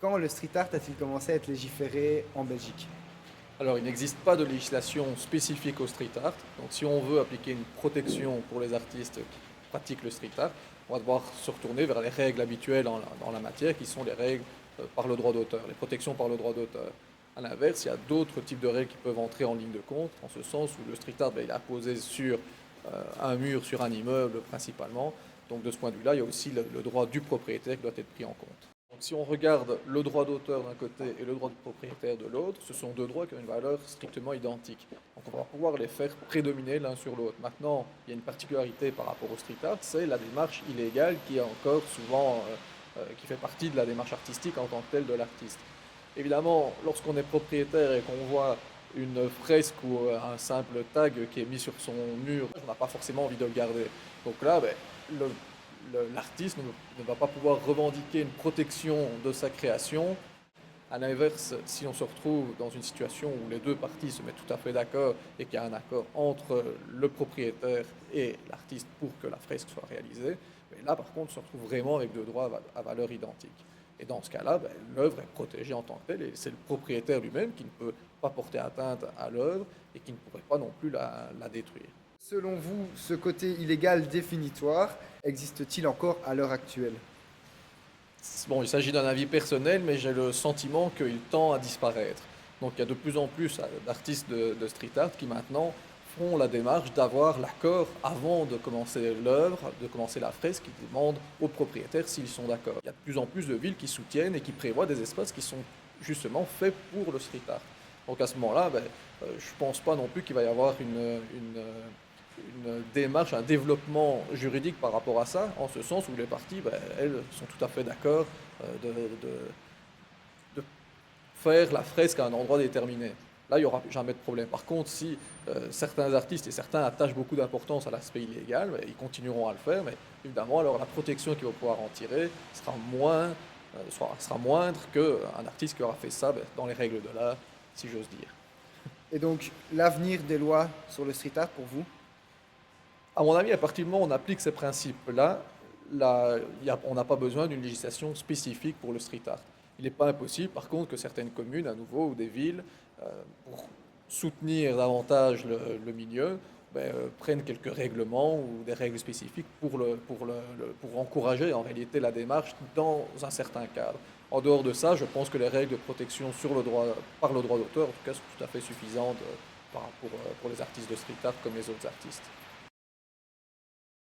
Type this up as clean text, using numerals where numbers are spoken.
Quand le street art a-t-il commencé à être légiféré en Belgique? Alors, il n'existe pas de législation spécifique au street art. Donc, si on veut appliquer une protection pour les artistes qui pratiquent le street art, on va devoir se retourner vers les règles habituelles dans la matière, qui sont les règles par le droit d'auteur, les protections par le droit d'auteur. À l'inverse, il y a d'autres types de règles qui peuvent entrer en ligne de compte, en ce sens où le street art, il est apposé sur un mur, sur un immeuble principalement. Donc, de ce point de vue-là, il y a aussi le droit du propriétaire qui doit être pris en compte. Donc, si on regarde le droit d'auteur d'un côté et le droit du propriétaire de l'autre, ce sont deux droits qui ont une valeur strictement identique. Donc on va pouvoir les faire prédominer l'un sur l'autre. Maintenant, il y a une particularité par rapport au street art, c'est la démarche illégale qui est encore souvent, qui fait partie de la démarche artistique en tant que telle de l'artiste. Évidemment, lorsqu'on est propriétaire et qu'on voit une fresque ou un simple tag qui est mis sur son mur, on n'a pas forcément envie de le garder. Donc là, le, l'artiste ne va pas pouvoir revendiquer une protection de sa création. À l'inverse, si on se retrouve dans une situation où les deux parties se mettent tout à fait d'accord et qu'il y a un accord entre le propriétaire et l'artiste pour que la fresque soit réalisée, mais là par contre on se retrouve vraiment avec deux droits à valeur identique. Et dans ce cas-là, l'œuvre est protégée en tant que telle et c'est le propriétaire lui-même qui ne peut pas porter atteinte à l'œuvre et qui ne pourrait pas non plus la détruire. Selon vous, ce côté illégal définitoire existe-t-il encore à l'heure actuelle? Bon, il s'agit d'un avis personnel, mais j'ai le sentiment qu'il tend à disparaître. Donc il y a de plus en plus d'artistes de street art qui maintenant font la démarche d'avoir l'accord avant de commencer l'œuvre, de commencer la fresque, qui demandent aux propriétaires s'ils sont d'accord. Il y a de plus en plus de villes qui soutiennent et qui prévoient des espaces qui sont justement faits pour le street art. Donc à ce moment-là, je ne pense pas non plus qu'il va y avoir une démarche, un développement juridique par rapport à ça, en ce sens où les parties, elles, sont tout à fait d'accord de faire la fresque à un endroit déterminé. Là, il n'y aura jamais de problème. Par contre, si certains artistes et certains attachent beaucoup d'importance à l'aspect illégal, ils continueront à le faire, mais évidemment, alors la protection qu'ils vont pouvoir en tirer sera moindre qu'un artiste qui aura fait ça dans les règles de l'art, si j'ose dire. Et donc, l'avenir des lois sur le street art pour vous? À mon avis, à partir du moment où on applique ces principes-là, on n'a pas besoin d'une législation spécifique pour le street art. Il n'est pas impossible, par contre, que certaines communes, à nouveau, ou des villes, pour soutenir davantage le milieu, prennent quelques règlements ou des règles spécifiques pour encourager en réalité la démarche dans un certain cadre. En dehors de ça, je pense que les règles de protection par le droit d'auteur, en tout cas, sont tout à fait suffisantes pour les artistes de street art comme les autres artistes.